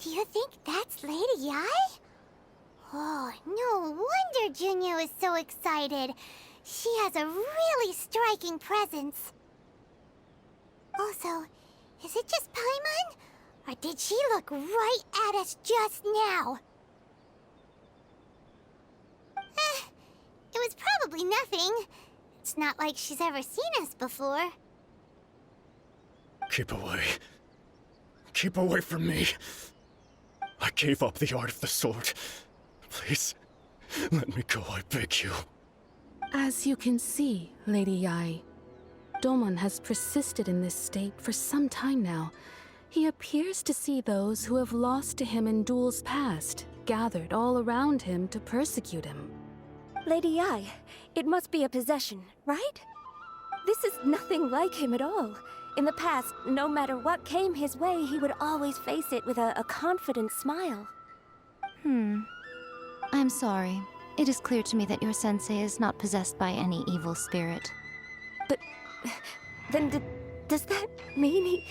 Do you think that's Lady Yai? Oh, no wonder Junior is so excited. She has a really striking presence. Also, is it just Paimon? Or did she look right at us just now? It was probably nothing. It's not like she's ever seen us before. Keep away. Keep away from me. I gave up the art of the sword. Please, let me go, I beg you. As you can see, Lady Yai, Domon has persisted in this state for some time now. He appears to see those who have lost to him in duels past, gathered all around him to persecute him. Lady Yai, it must be a possession, right? This is nothing like him at all. In the past, no matter what came his way, he would always face it with a confident smile. I'm sorry. It is clear to me that your sensei is not possessed by any evil spirit. But then does that mean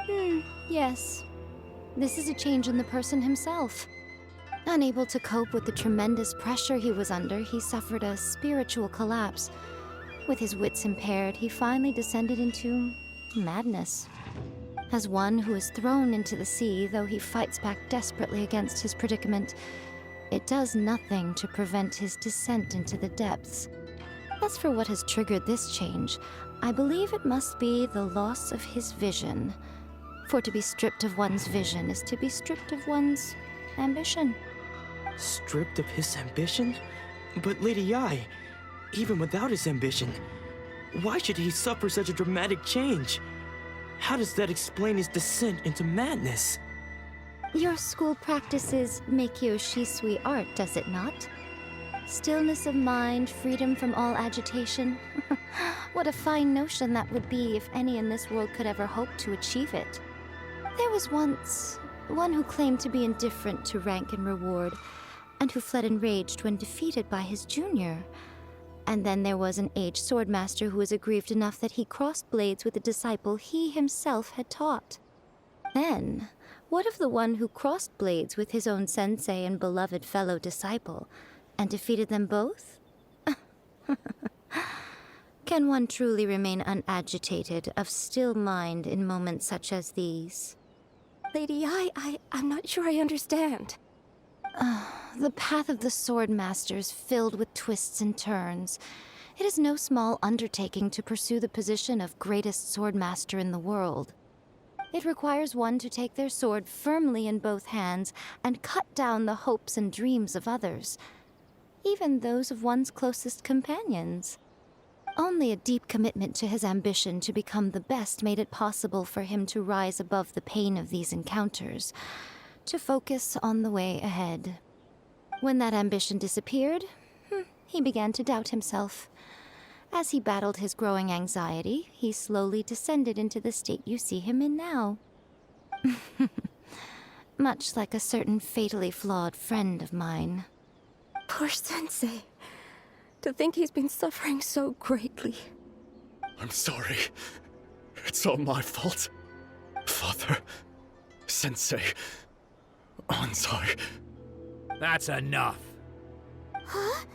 he... Yes. This is a change in the person himself. Unable to cope with the tremendous pressure he was under, he suffered a spiritual collapse. With his wits impaired, he finally descended into madness. As one who is thrown into the sea, though he fights back desperately against his predicament, it does nothing to prevent his descent into the depths. As for what has triggered this change, I believe it must be the loss of his vision. For to be stripped of one's vision is to be stripped of one's ambition. Stripped of his ambition? But Lady Yai, even without his ambition, why should he suffer such a dramatic change? How does that explain his descent into madness? Your school practices Meikyo Shisui art, does it not? Stillness of mind, freedom from all agitation. What a fine notion that would be if any in this world could ever hope to achieve it. There was once one who claimed to be indifferent to rank and reward, and who fled enraged when defeated by his junior. And then there was an aged swordmaster who was aggrieved enough that he crossed blades with a disciple he himself had taught. Then, what of the one who crossed blades with his own sensei and beloved fellow disciple, and defeated them both? Can one truly remain unagitated, of still mind in moments such as these? Lady Yai, I'm not sure I understand. The path of the Swordmaster is filled with twists and turns. It is no small undertaking to pursue the position of greatest Swordmaster in the world. It requires one to take their sword firmly in both hands and cut down the hopes and dreams of others, even those of one's closest companions. Only a deep commitment to his ambition to become the best made it possible for him to rise above the pain of these encounters, to focus on the way ahead. When that ambition disappeared, he began to doubt himself. As he battled his growing anxiety, he slowly descended into the state you see him in now. Much like a certain fatally flawed friend of mine. Poor sensei. To think he's been suffering so greatly. I'm sorry. It's all my fault. Father, Sensei, Anzai. That's enough. Huh?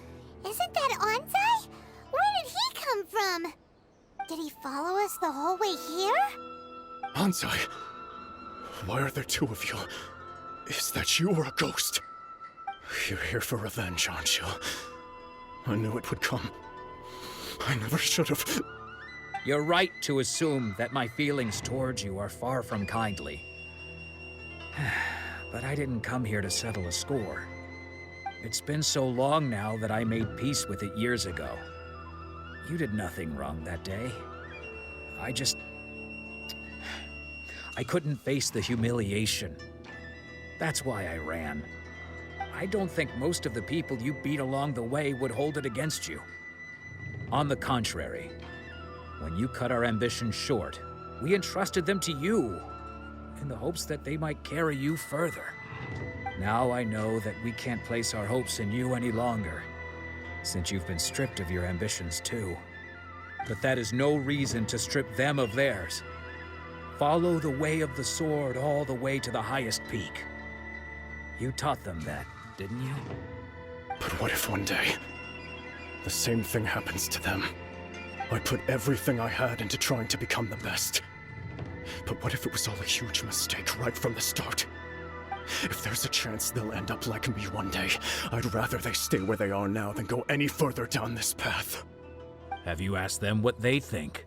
Isn't that Anzai? Where did he come from? Did he follow us the whole way here? Anzai, why are there two of you? Is that you or a ghost? You're here for revenge, aren't you? I knew it would come. I never should have. You're right to assume that my feelings towards you are far from kindly. But I didn't come here to settle a score. It's been so long now that I made peace with it years ago. You did nothing wrong that day. I couldn't face the humiliation. That's why I ran. I don't think most of the people you beat along the way would hold it against you. On the contrary, when you cut our ambitions short, we entrusted them to you, in the hopes that they might carry you further. Now I know that we can't place our hopes in you any longer, since you've been stripped of your ambitions too. But that is no reason to strip them of theirs. Follow the way of the sword all the way to the highest peak. You taught them that, didn't you? But what if one day, the same thing happens to them? I put everything I had into trying to become the best. But what if it was all a huge mistake right from the start? If there's a chance they'll end up like me one day, I'd rather they stay where they are now than go any further down this path. Have you asked them what they think?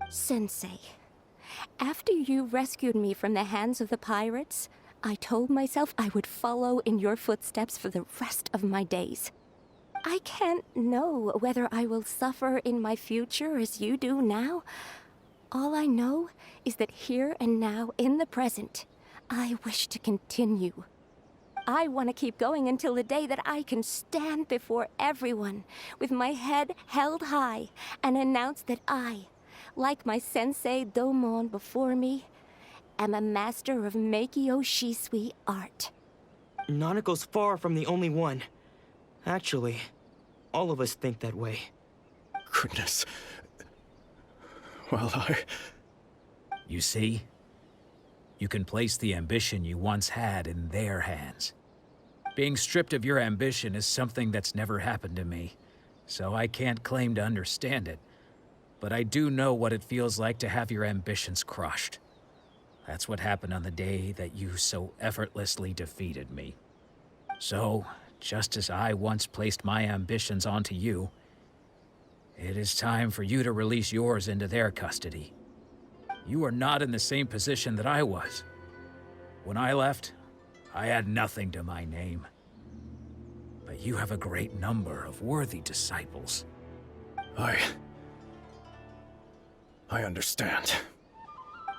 Sensei, after you rescued me from the hands of the pirates, I told myself I would follow in your footsteps for the rest of my days. I can't know whether I will suffer in my future as you do now. All I know is that here and now, in the present, I wish to continue. I want to keep going until the day that I can stand before everyone with my head held high and announce that I, like my sensei Domon before me, am a master of Meikyo Shisui art. Nanako's far from the only one. Actually, all of us think that way. Goodness. Well, You see? You can place the ambition you once had in their hands. Being stripped of your ambition is something that's never happened to me, so I can't claim to understand it. But I do know what it feels like to have your ambitions crushed. That's what happened on the day that you so effortlessly defeated me. So, just as I once placed my ambitions onto you, it is time for you to release yours into their custody. You are not in the same position that I was. When I left, I had nothing to my name. But you have a great number of worthy disciples. I understand.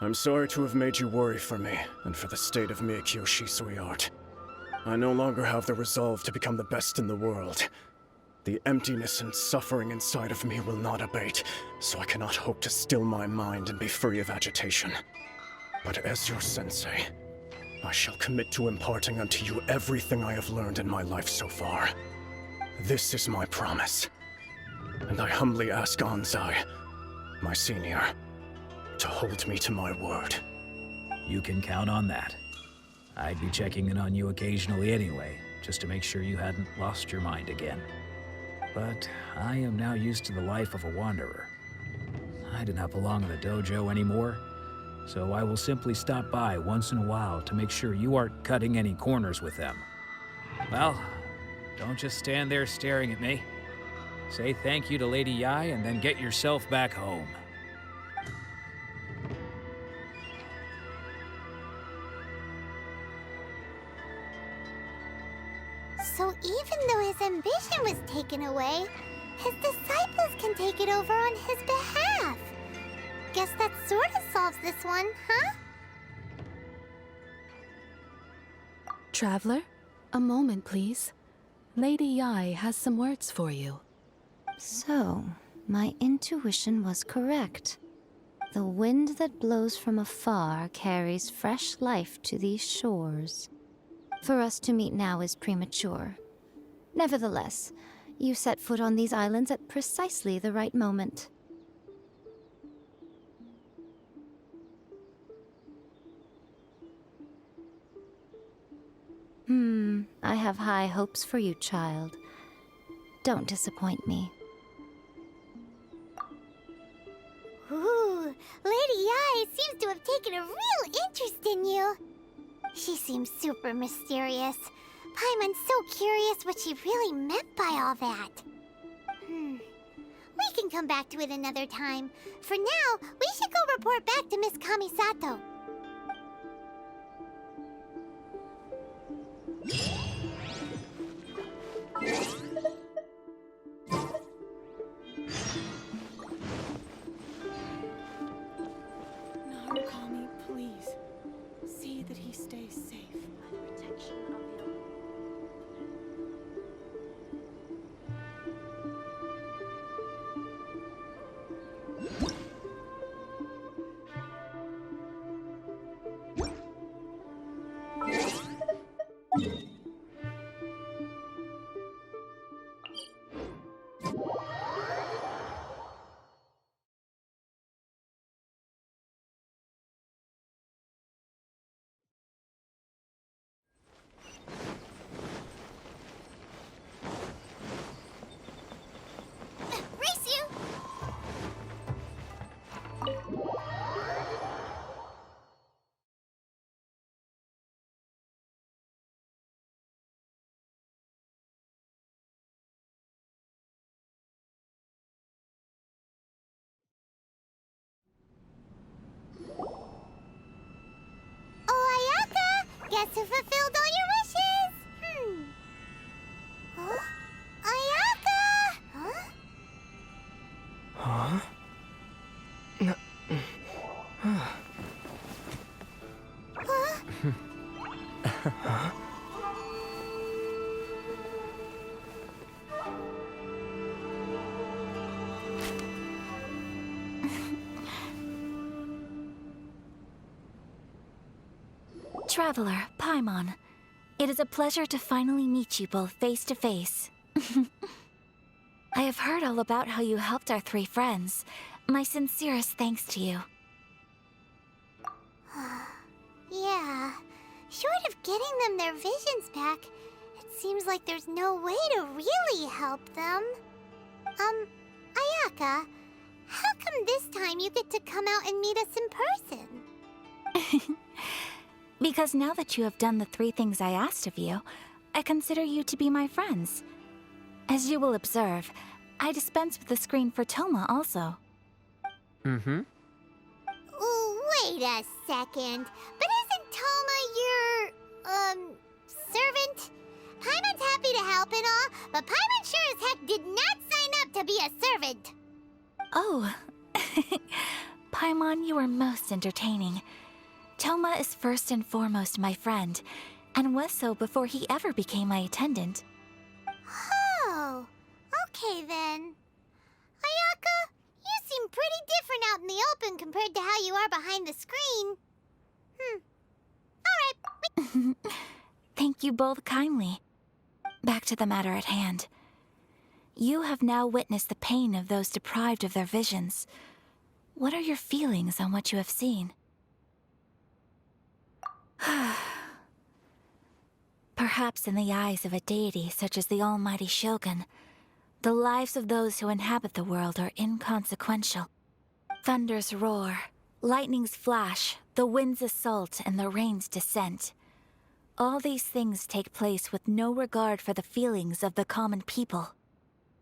I'm sorry to have made you worry for me, and for the state of Meikyo Shisui art. I no longer have the resolve to become the best in the world. The emptiness and suffering inside of me will not abate, so I cannot hope to still my mind and be free of agitation. But as your sensei, I shall commit to imparting unto you everything I have learned in my life so far. This is my promise. And I humbly ask Anzai, my senior, to hold me to my word. You can count on that. I'd be checking in on you occasionally anyway, just to make sure you hadn't lost your mind again. But I am now used to the life of a wanderer. I do not belong in the dojo anymore, so I will simply stop by once in a while to make sure you aren't cutting any corners with them. Well, don't just stand there staring at me. Say thank you to Lady Yai and then get yourself back home. So even though his ambition was taken away, his disciples can take it over on his behalf. Guess that sort of solves this one, huh? Traveler, a moment, please. Lady Yai has some words for you. So, my intuition was correct. The wind that blows from afar carries fresh life to these shores. For us to meet now is premature. Nevertheless, you set foot on these islands at precisely the right moment. I have high hopes for you, child. Don't disappoint me. Ooh, Lady Yai seems to have taken a real interest in you. She seems super mysterious. Paimon's so curious what she really meant by all that. We can come back to it another time. For now, we should go report back to Miss Kamisato. Narukami, please. See that he stays safe. Guess who fulfilled all your wishes? Huh? Ayaka! Huh? Huh? Huh? Traveler, Paimon, it is a pleasure to finally meet you both face to face. I have heard all about how you helped our three friends. My sincerest thanks to you. Yeah. Short of getting them their visions back, it seems like there's no way to really help them. Ayaka, how come this time you get to come out and meet us in person? Because now that you have done the three things I asked of you, I consider you to be my friends. As you will observe, I dispense with the screen for Toma also. Mm-hmm. Wait a second. But isn't Toma your, servant? Paimon's happy to help and all, but Paimon sure as heck did not sign up to be a servant. Oh. Paimon, you are most entertaining. Toma is first and foremost my friend, and was so before he ever became my attendant. Oh, okay then. Ayaka, you seem pretty different out in the open compared to how you are behind the screen. Alright. Thank you both kindly. Back to the matter at hand. You have now witnessed the pain of those deprived of their visions. What are your feelings on what you have seen? Perhaps in the eyes of a deity such as the almighty Shogun, the lives of those who inhabit the world are inconsequential. Thunders roar, lightnings flash, the winds assault, and the rains descent. All these things take place with no regard for the feelings of the common people.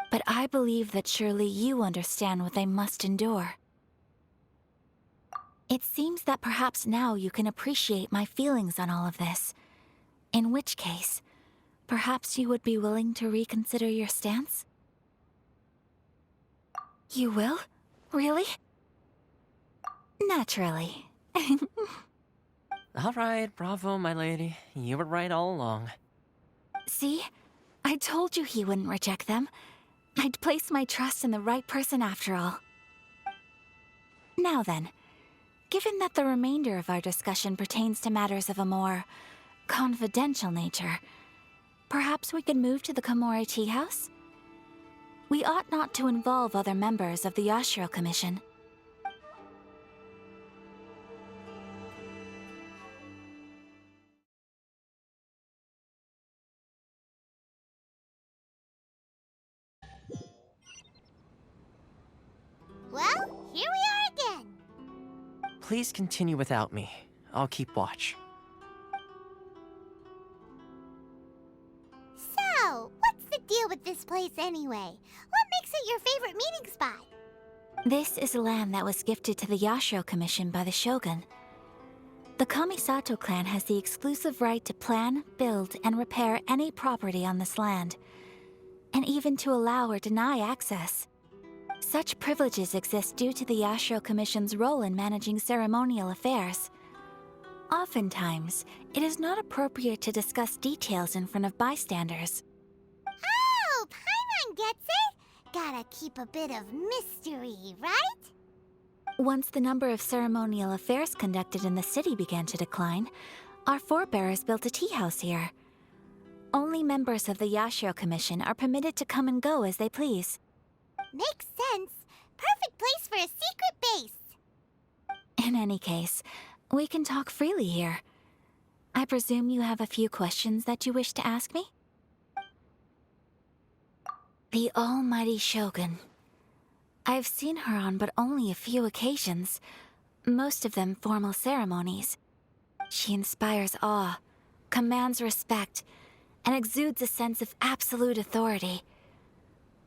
But I believe that surely you understand what they must endure. It seems that perhaps now you can appreciate my feelings on all of this. In which case, perhaps you would be willing to reconsider your stance? You will? Really? Naturally. All right, bravo, my lady. You were right all along. See? I told you he wouldn't reject them. I'd placed my trust in the right person after all. Now then, given that the remainder of our discussion pertains to matters of a more confidential nature, perhaps we could move to the Komori Tea House? We ought not to involve other members of the Yashiro Commission. Well, here we are again. Please continue without me. I'll keep watch. So, what's the deal with this place anyway? What makes it your favorite meeting spot? This is land that was gifted to the Yashiro Commission by the Shogun. The Kamisato clan has the exclusive right to plan, build, and repair any property on this land, and even to allow or deny access. Such privileges exist due to the Yashiro Commission's role in managing ceremonial affairs. Oftentimes, it is not appropriate to discuss details in front of bystanders. Oh, Paimon gets it. Gotta keep a bit of mystery, right? Once the number of ceremonial affairs conducted in the city began to decline, our forebears built a tea house here. Only members of the Yashiro Commission are permitted to come and go as they please. Makes sense. Perfect place for a secret base. In any case, we can talk freely here. I presume you have a few questions that you wish to ask me? The almighty Shogun. I've seen her on but only a few occasions, most of them formal ceremonies. She inspires awe, commands respect, and exudes a sense of absolute authority.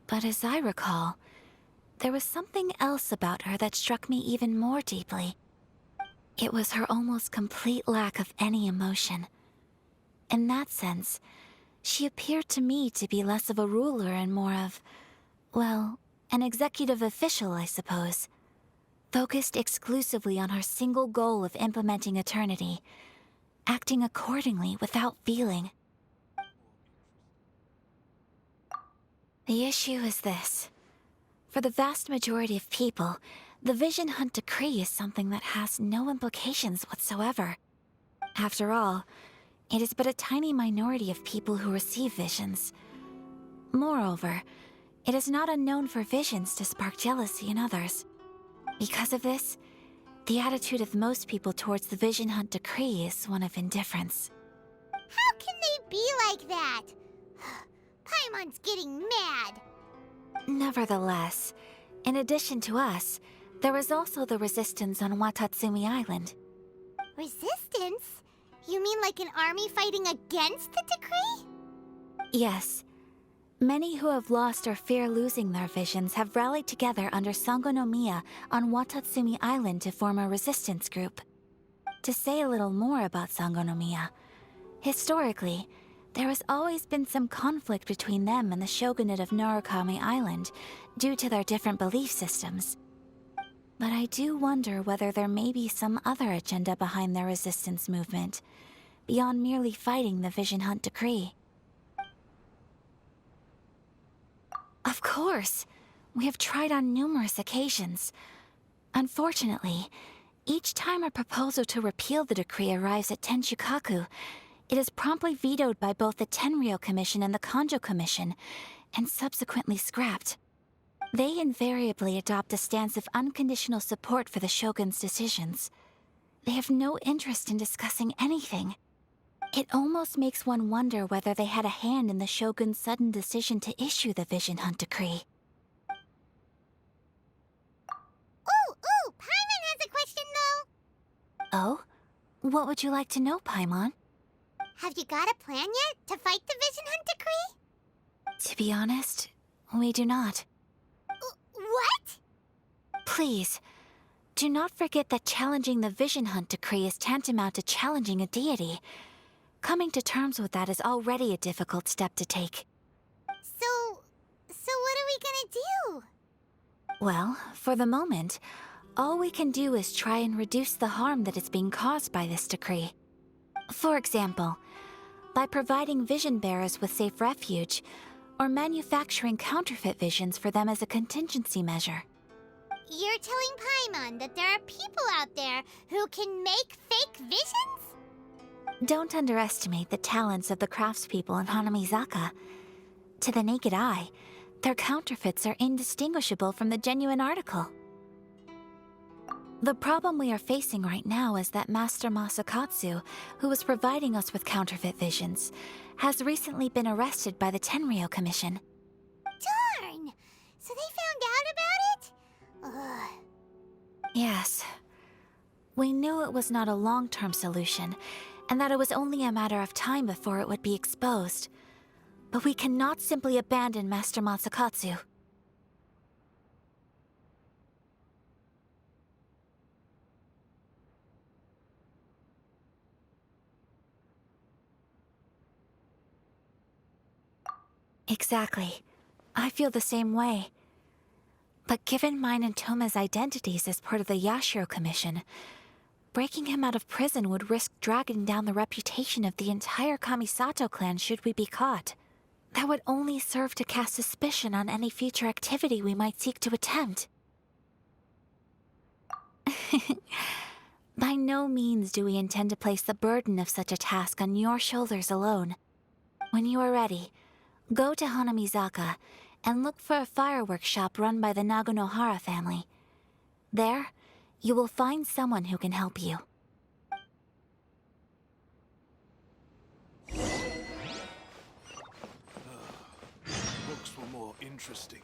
But as I recall, there was something else about her that struck me even more deeply. It was her almost complete lack of any emotion. In that sense, she appeared to me to be less of a ruler and more of, well, an executive official, I suppose. Focused exclusively on her single goal of implementing eternity, acting accordingly without feeling. The issue is this. For the vast majority of people, the Vision Hunt Decree is something that has no implications whatsoever. After all, it is but a tiny minority of people who receive visions. Moreover, it is not unknown for visions to spark jealousy in others. Because of this, the attitude of most people towards the Vision Hunt Decree is one of indifference. How can they be like that? Paimon's getting mad. Nevertheless, in addition to us, there is also the resistance on Watatsumi Island. Resistance? You mean like an army fighting against the decree? Yes. Many who have lost or fear losing their visions have rallied together under Sangonomiya on Watatsumi Island to form a resistance group. To say a little more about Sangonomiya, historically, there has always been some conflict between them and the shogunate of Narukami Island due to their different belief systems. But I do wonder whether there may be some other agenda behind their resistance movement, beyond merely fighting the Vision Hunt Decree. Of course, we have tried on numerous occasions. Unfortunately, each time a proposal to repeal the decree arrives at Tenshukaku, it is promptly vetoed by both the Tenryou Commission and the Kanjo Commission, and subsequently scrapped. They invariably adopt a stance of unconditional support for the Shogun's decisions. They have no interest in discussing anything. It almost makes one wonder whether they had a hand in the Shogun's sudden decision to issue the Vision Hunt Decree. Ooh, Paimon has a question though. Oh? What would you like to know, Paimon? Have you got a plan yet to fight the Vision Hunt Decree? To be honest, we do not. What? Please, do not forget that challenging the Vision Hunt Decree is tantamount to challenging a deity. Coming to terms with that is already a difficult step to take. So what are we gonna do? Well, for the moment, all we can do is try and reduce the harm that is being caused by this decree. For example, by providing vision bearers with safe refuge, or manufacturing counterfeit visions for them as a contingency measure. You're telling Paimon that there are people out there who can make fake visions? Don't underestimate the talents of the craftspeople in Hanamizaka. To the naked eye, their counterfeits are indistinguishable from the genuine article. The problem we are facing right now is that Master Masakatsu, who was providing us with counterfeit visions, has recently been arrested by the Tenryou Commission. Darn! So they found out about it? Ugh. Yes. We knew it was not a long-term solution, and that it was only a matter of time before it would be exposed. But we cannot simply abandon Master Masakatsu. Exactly. I feel the same way. But given mine and Toma's identities as part of the Yashiro Commission, breaking him out of prison would risk dragging down the reputation of the entire Kamisato clan should we be caught. That would only serve to cast suspicion on any future activity we might seek to attempt. By no means do we intend to place the burden of such a task on your shoulders alone. When you are ready, go to Hanamizaka and look for a fireworks shop run by the Naganohara family. There, you will find someone who can help you. Books were more interesting